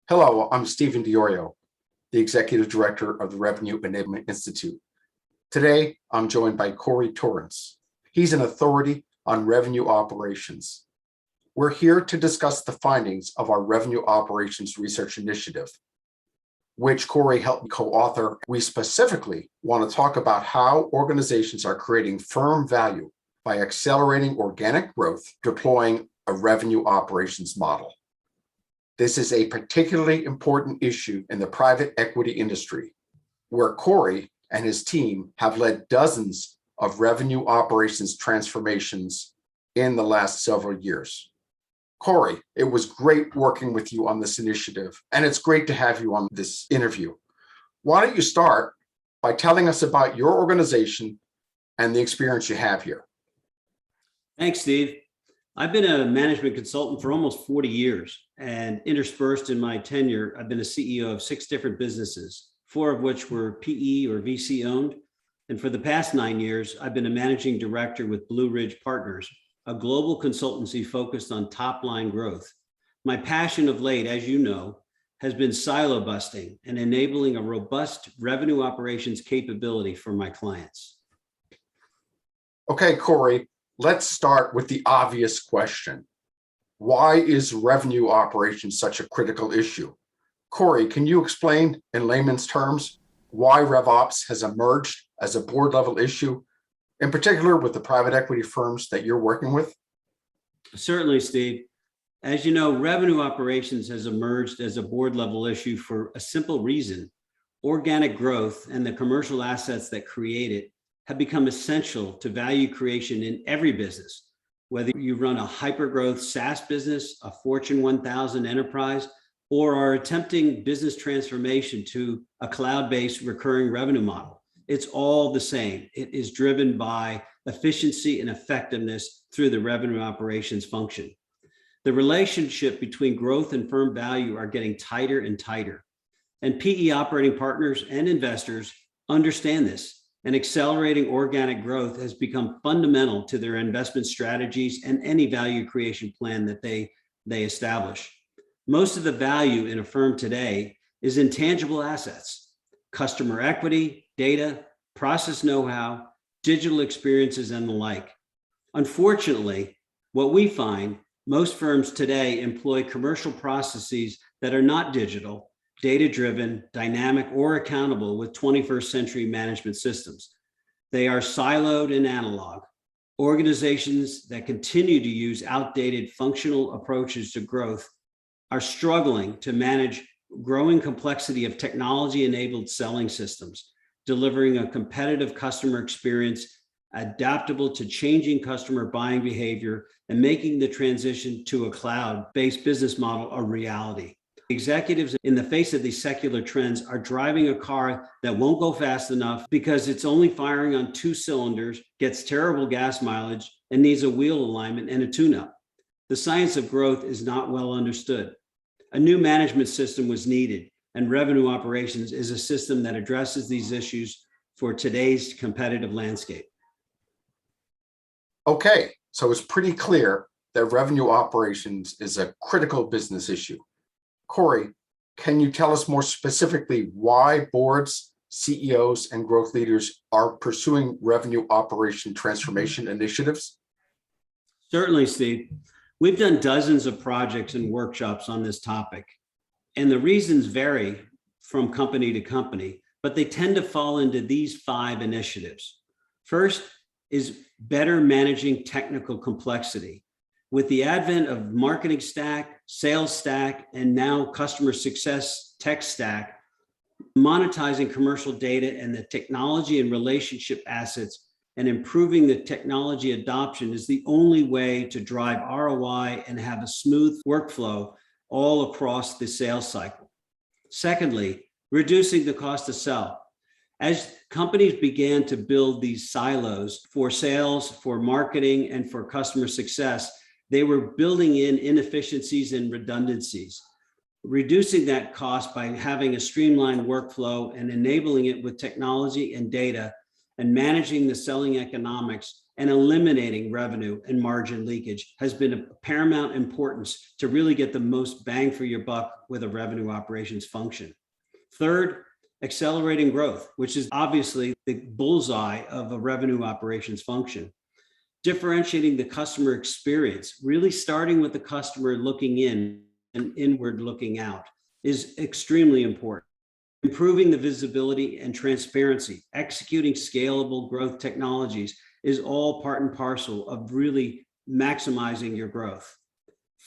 Hello, I'm Stephen Diorio, the Executive Director of the Revenue Enablement Institute. Today, I'm joined by Corey Torrence. He's an authority on revenue operations. We're here to discuss the findings of our Revenue Operations Research Initiative, which Corey helped co-author. We specifically want to talk about how organizations are creating firm value by accelerating organic growth, deploying a revenue operations model. This is a particularly important issue in the private equity industry, where Corey and his team have led dozens of revenue operations transformations in the last several years. Corey, it was great working with you on this initiative, and it's great to have you on this interview. Why don't you start by telling us about your organization and the experience you have here? Thanks, Steve. I've been a management consultant for almost 40 years, and interspersed in my tenure, I've been a CEO of 6 different businesses, 4 of which were PE or VC owned. And for the past 9 years, I've been a managing director with Blue Ridge Partners, a global consultancy focused on top-line growth. My passion of late, as you know, has been silo busting and enabling a robust revenue operations capability for my clients. Okay, Corey, let's start with the obvious question. Why is revenue operations such a critical issue? Corey, can you explain in layman's terms why RevOps has emerged as a board-level issue, in particular with the private equity firms that you're working with? Certainly, Steve. As you know, revenue operations has emerged as a board-level issue for a simple reason. Organic growth and the commercial assets that create it have become essential to value creation in every business. Whether you run a hyper-growth SaaS business, a Fortune 1000 enterprise, or are attempting business transformation to a cloud-based recurring revenue model, it's all the same. It is driven by efficiency and effectiveness through the revenue operations function. The relationship between growth and firm value are getting tighter and tighter. And PE operating partners and investors understand this. And accelerating organic growth has become fundamental to their investment strategies and any value creation plan that they establish. Most of the value in a firm today is in tangible assets: customer equity, data, process know-how, digital experiences, and the like. Unfortunately, what we find, most firms today employ commercial processes that are not digital, data-driven, dynamic, or accountable with 21st century management systems. They are siloed and analog. Organizations that continue to use outdated functional approaches to growth are struggling to manage growing complexity of technology-enabled selling systems, delivering a competitive customer experience, adaptable to changing customer buying behavior, and making the transition to a cloud-based business model a reality. Executives in the face of these secular trends are driving a car that won't go fast enough because it's only firing on 2 cylinders, gets terrible gas mileage, and needs a wheel alignment and a tune-up. The science of growth is not well understood. A new management system was needed, and revenue operations is a system that addresses these issues for today's competitive landscape. Okay, so it's pretty clear that revenue operations is a critical business issue. Corey, can you tell us more specifically why boards, CEOs, and growth leaders are pursuing revenue operation transformation initiatives? Certainly, Steve. We've done dozens of projects and workshops on this topic, and the reasons vary from company to company, but they tend to fall into these 5 initiatives. First is better managing technical complexity. With the advent of marketing stack, sales stack, and now customer success tech stack, monetizing commercial data and the technology and relationship assets and improving the technology adoption is the only way to drive ROI and have a smooth workflow all across the sales cycle. Secondly, reducing the cost to sell. As companies began to build these silos for sales, for marketing, and for customer success, they were building in inefficiencies and redundancies. Reducing that cost by having a streamlined workflow and enabling it with technology and data and managing the selling economics and eliminating revenue and margin leakage has been of paramount importance to really get the most bang for your buck with a revenue operations function. Third, accelerating growth, which is obviously the bullseye of a revenue operations function. Differentiating the customer experience, really starting with the customer looking in and inward looking out, is extremely important. Improving the visibility and transparency, executing scalable growth technologies is all part and parcel of really maximizing your growth.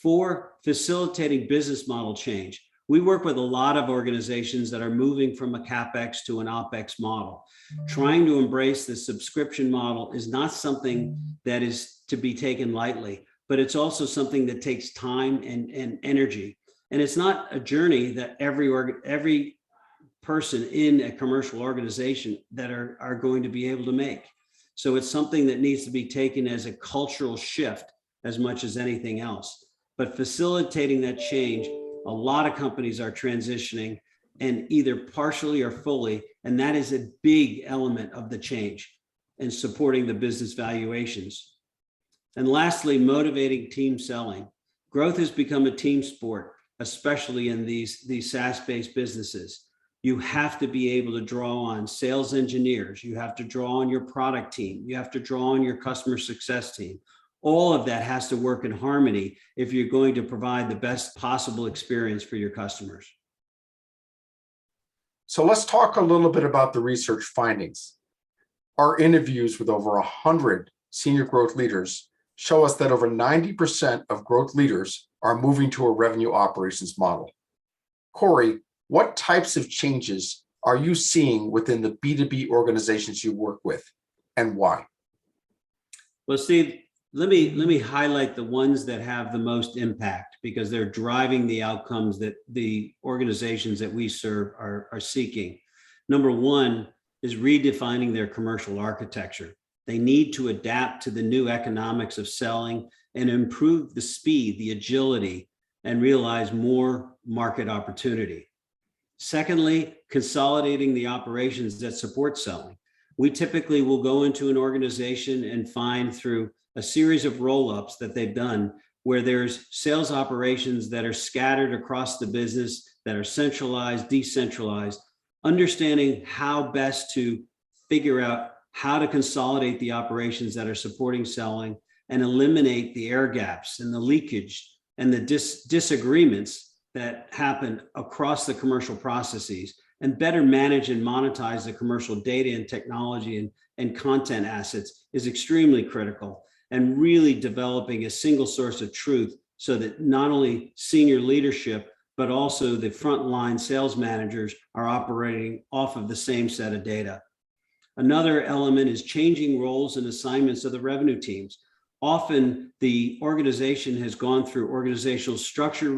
4, facilitating business model change. We work with a lot of organizations that are moving from a CapEx to an OpEx model. Trying to embrace the subscription model is not something that is to be taken lightly, but it's also something that takes time and energy. And it's not a journey that every person in a commercial organization that are going to be able to make. So it's something that needs to be taken as a cultural shift as much as anything else. But facilitating that change, a lot of companies are transitioning, and either partially or fully, and that is a big element of the change and supporting the business valuations. And lastly, motivating team selling. Growth has become a team sport, especially in these SaaS-based businesses. You have to be able to draw on sales engineers. You have to draw on your product team. You have to draw on your customer success team. All of that has to work in harmony if you're going to provide the best possible experience for your customers. So let's talk a little bit about the research findings. Our interviews with over 100 senior growth leaders show us that over 90% of growth leaders are moving to a revenue operations model. Corey, what types of changes are you seeing within the B2B organizations you work with, and why? Well, Steve, let me highlight the ones that have the most impact, because they're driving the outcomes that the organizations that we serve are seeking. Number one is redefining their commercial architecture. They need to adapt to the new economics of selling and improve the speed, the agility, and realize more market opportunity. Secondly, consolidating the operations that support selling. We typically will go into an organization and find through a series of roll-ups that they've done where there's sales operations that are scattered across the business, that are centralized, decentralized, understanding how best to figure out how to consolidate the operations that are supporting selling and eliminate the air gaps and the leakage and the disagreements that happen across the commercial processes, and better manage and monetize the commercial data and technology and content assets is extremely critical. And really developing a single source of truth so that not only senior leadership, but also the frontline sales managers are operating off of the same set of data. Another element is changing roles and assignments of the revenue teams. Often the organization has gone through organizational structure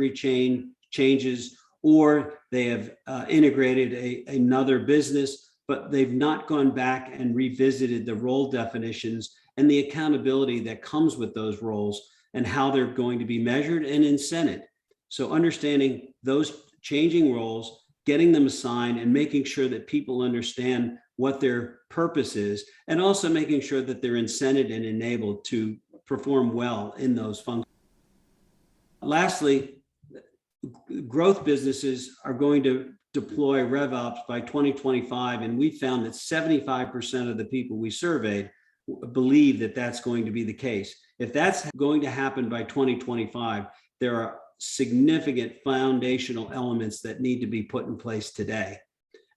changes, or they have integrated another business, but they've not gone back and revisited the role definitions and the accountability that comes with those roles and how they're going to be measured and incented. So understanding those changing roles, getting them assigned, and making sure that people understand what their purpose is, and also making sure that they're incented and enabled to perform well in those functions. Lastly, growth businesses are going to deploy RevOps by 2025, and we found that 75% of the people we surveyed believe that that's going to be the case. If that's going to happen by 2025, there are significant foundational elements that need to be put in place today.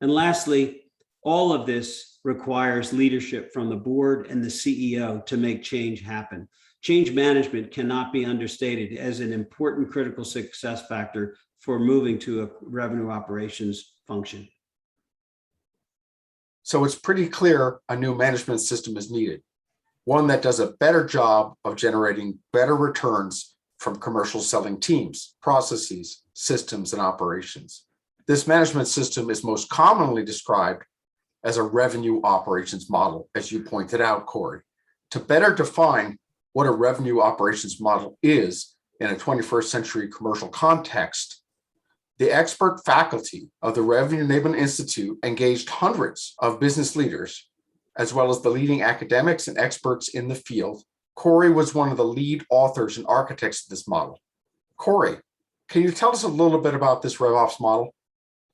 And lastly, all of this requires leadership from the board and the CEO to make change happen. Change management cannot be understated as an important critical success factor for moving to a revenue operations function. So it's pretty clear a new management system is needed, one that does a better job of generating better returns from commercial selling teams, processes, systems, and operations. This management system is most commonly described as a revenue operations model, as you pointed out, Corey. To better define what a revenue operations model is in a 21st century commercial context, the expert faculty of the Revenue Enablement Institute engaged hundreds of business leaders as well as the leading academics and experts in the field. Corey was one of the lead authors and architects of this model. Corey, can you tell us a little bit about this RevOps model?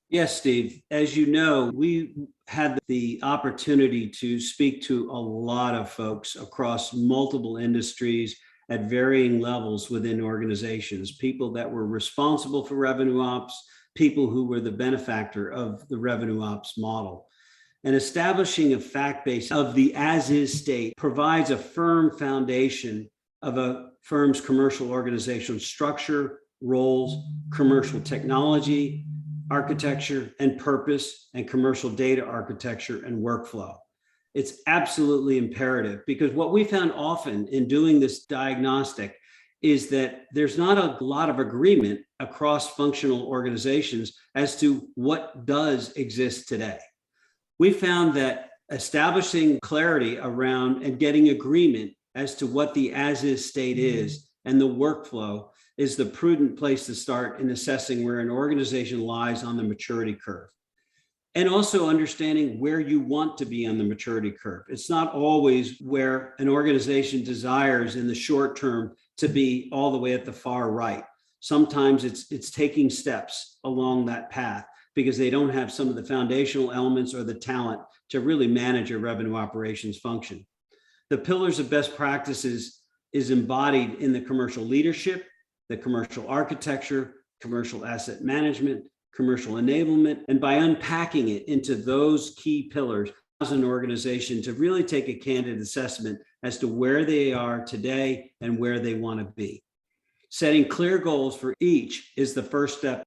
Yes, Steve. As you know, we had the opportunity to speak to a lot of folks across multiple industries at varying levels within organizations, people that were responsible for revenue ops, people who were the benefactor of the revenue ops model. And establishing a fact base of the as-is state provides a firm foundation of a firm's commercial organizational structure, roles, commercial technology, architecture and purpose, and commercial data architecture and workflow. It's absolutely imperative, because what we found often in doing this diagnostic is that there's not a lot of agreement across functional organizations as to what does exist today. We found that establishing clarity around and getting agreement as to what the as-is state is and the workflow is the prudent place to start in assessing where an organization lies on the maturity curve. And also understanding where you want to be on the maturity curve. It's not always where an organization desires in the short term to be all the way at the far right. Sometimes it's taking steps along that path because they don't have some of the foundational elements or the talent to really manage a revenue operations function. The pillars of best practices is embodied in the commercial leadership, the commercial architecture, commercial asset management, commercial enablement, and by unpacking it into those key pillars, allows an organization to really take a candid assessment as to where they are today and where they want to be. Setting clear goals for each is the first step.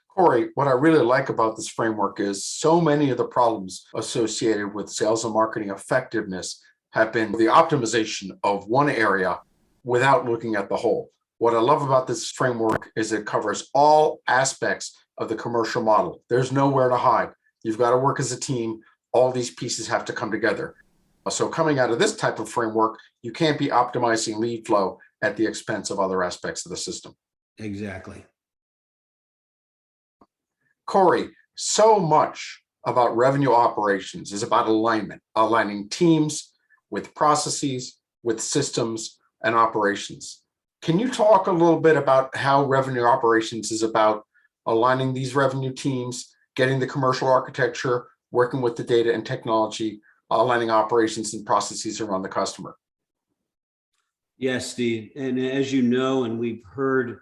Corey, what I really like about this framework is so many of the problems associated with sales and marketing effectiveness have been the optimization of one area without looking at the whole. What I love about this framework is it covers all aspects of the commercial model. There's nowhere to hide. You've got to work as a team. All these pieces have to come together. So coming out of this type of framework, you can't be optimizing lead flow at the expense of other aspects of the system. Exactly. Corey, so much about revenue operations is about alignment, aligning teams with processes, with systems and operations. Can you talk a little bit about how revenue operations is about aligning these revenue teams, getting the commercial architecture, working with the data and technology, aligning operations and processes around the customer? Yes, Steve. And as you know, and we've heard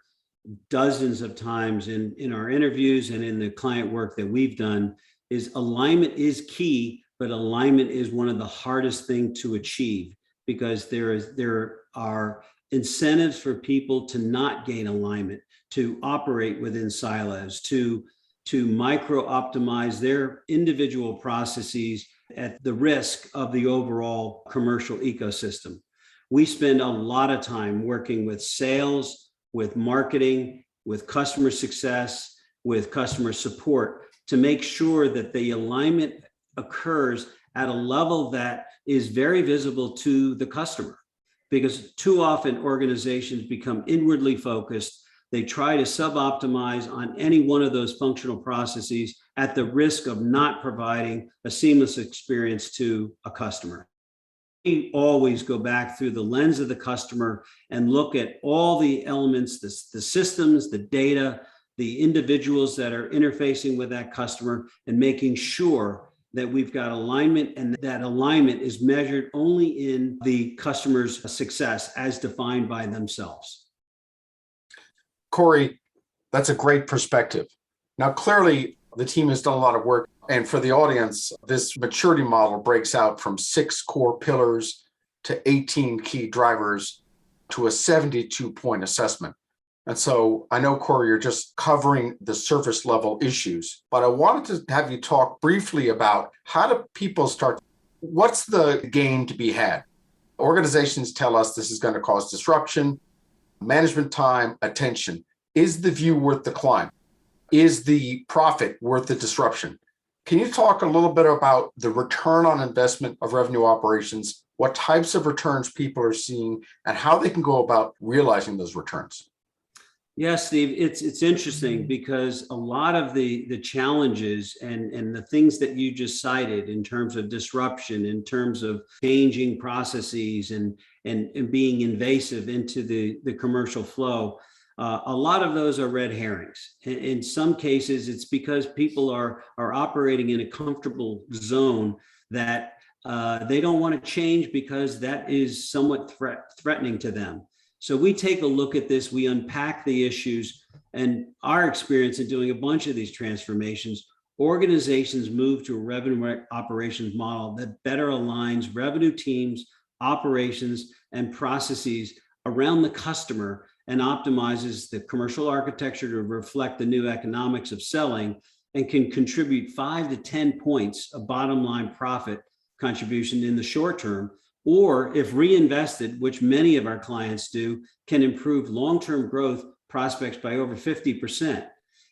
dozens of times in our interviews and in the client work that we've done, is alignment is key, but alignment is one of the hardest things to achieve because there are incentives for people to not gain alignment, to operate within silos, to micro optimize their individual processes at the risk of the overall commercial ecosystem. We spend a lot of time working with sales, with marketing, with customer success, with customer support to make sure that the alignment occurs at a level that is very visible to the customer. Because too often organizations become inwardly focused. They try to sub-optimize on any one of those functional processes at the risk of not providing a seamless experience to a customer. We always go back through the lens of the customer and look at all the elements, the systems, the data, the individuals that are interfacing with that customer, and making sure that we've got alignment, and that alignment is measured only in the customer's success as defined by themselves. Corey, that's a great perspective. Now, clearly, the team has done a lot of work. And for the audience, this maturity model breaks out from 6 core pillars to 18 key drivers to a 72-point assessment. And so I know, Corey, you're just covering the surface level issues, but I wanted to have you talk briefly about how do people start? What's the gain to be had? Organizations tell us this is going to cause disruption, management time, attention. Is the view worth the climb? Is the profit worth the disruption? Can you talk a little bit about the return on investment of revenue operations, what types of returns people are seeing, and how they can go about realizing those returns? Yeah, Steve, it's interesting because a lot of the challenges and the things that you just cited in terms of disruption, in terms of changing processes and being invasive into the commercial flow, a lot of those are red herrings. In some cases, it's because people are operating in a comfortable zone that they don't want to change because that is somewhat threatening to them. So we take a look at this, we unpack the issues, and our experience in doing a bunch of these transformations, organizations move to a revenue operations model that better aligns revenue teams, operations, and processes around the customer and optimizes the commercial architecture to reflect the new economics of selling and can contribute 5 to 10 points of bottom line profit contribution in the short term, or if reinvested, which many of our clients do, can improve long-term growth prospects by over 50%.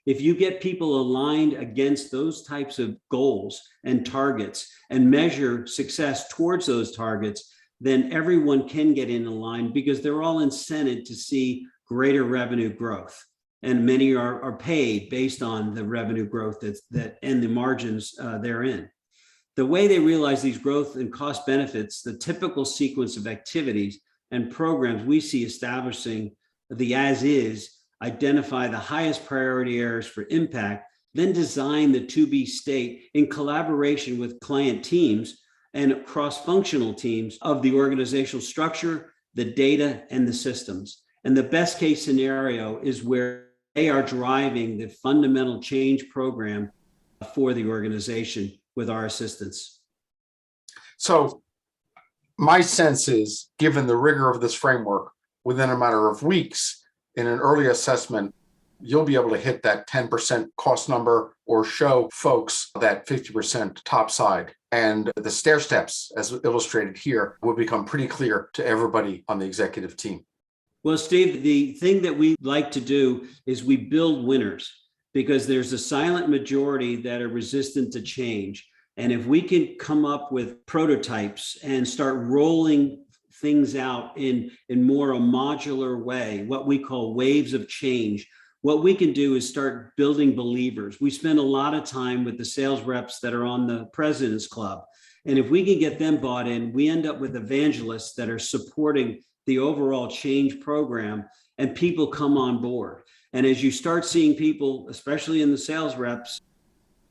If you get people aligned against those types of goals and targets and measure success towards those targets, then everyone can get in line because they're all incented to see greater revenue growth. And many are paid based on the revenue growth and the margins therein. The way they realize these growth and cost benefits, the typical sequence of activities and programs we see establishing the as is, identify the highest priority areas for impact, then design the to be state in collaboration with client teams and cross-functional teams of the organizational structure, the data, and the systems. And the best case scenario is where they are driving the fundamental change program for the organization with our assistance. So my sense is, given the rigor of this framework, within a matter of weeks in an early assessment, you'll be able to hit that 10% cost number or show folks that 50% top side. And the stair steps, as illustrated here, will become pretty clear to everybody on the executive team. Well, Steve, the thing that we like to do is we build winners, because there's a silent majority that are resistant to change. And if we can come up with prototypes and start rolling things out in more a modular way, what we call waves of change, what we can do is start building believers. We spend a lot of time with the sales reps that are on the President's Club. And if we can get them bought in, we end up with evangelists that are supporting the overall change program, and people come on board. And as you start seeing people, especially in the sales reps,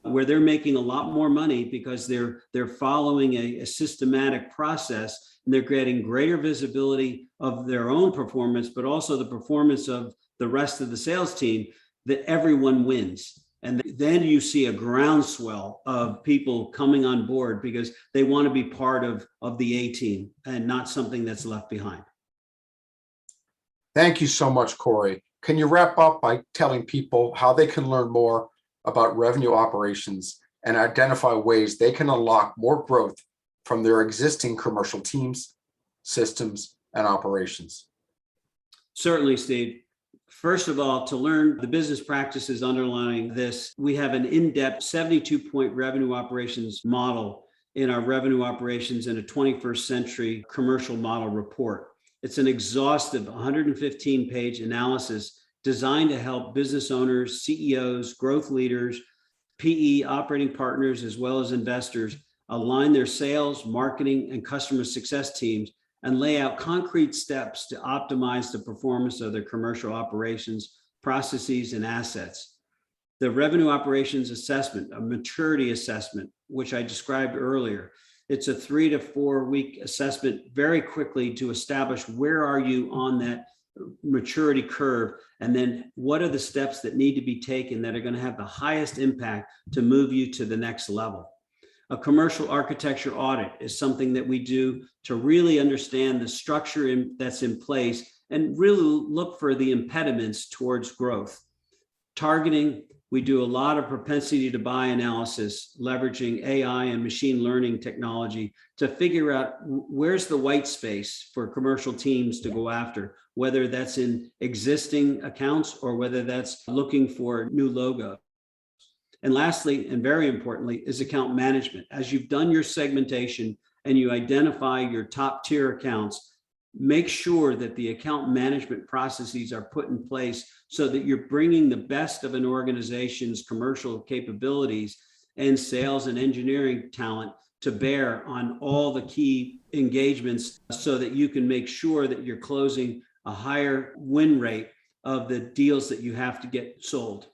where they're making a lot more money because they're following a systematic process, and they're getting greater visibility of their own performance, but also the performance of the rest of the sales team, that everyone wins. And then you see a groundswell of people coming on board because they want to be part of the A team and not something that's left behind. Thank you so much, Corey. Can you wrap up by telling people how they can learn more about revenue operations and identify ways they can unlock more growth from their existing commercial teams, systems, and operations? Certainly, Steve. First of all, to learn the business practices underlying this, we have an in-depth 72-point revenue operations model in our revenue operations in a 21st century commercial model report. It's an exhaustive 115-page analysis designed to help business owners, CEOs, growth leaders, PE operating partners, as well as investors align their sales, marketing, and customer success teams and lay out concrete steps to optimize the performance of their commercial operations, processes, and assets. The revenue operations assessment, a maturity assessment, which I described earlier, it's a 3 to 4 week assessment very quickly to establish where are you on that maturity curve, and then what are the steps that need to be taken that are going to have the highest impact to move you to the next level. A commercial architecture audit is something that we do to really understand the structure that's in place and really look for the impediments towards growth. Targeting, we do a lot of propensity to buy analysis, leveraging AI and machine learning technology to figure out where's the white space for commercial teams to go after, whether that's in existing accounts or whether that's looking for new logo. And lastly, and very importantly, is account management. As you've done your segmentation and you identify your top tier accounts, make sure that the account management processes are put in place so that you're bringing the best of an organization's commercial capabilities and sales and engineering talent to bear on all the key engagements so that you can make sure that you're closing a higher win rate of the deals that you have to get sold.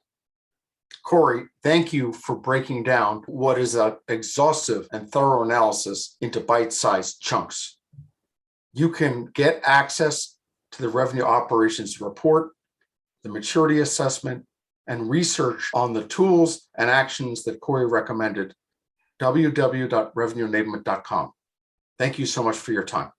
Corey, thank you for breaking down what is an exhaustive and thorough analysis into bite-sized chunks. You can get access to the revenue operations report, the maturity assessment, and research on the tools and actions that Corey recommended, www.revenueenablement.com. Thank you so much for your time.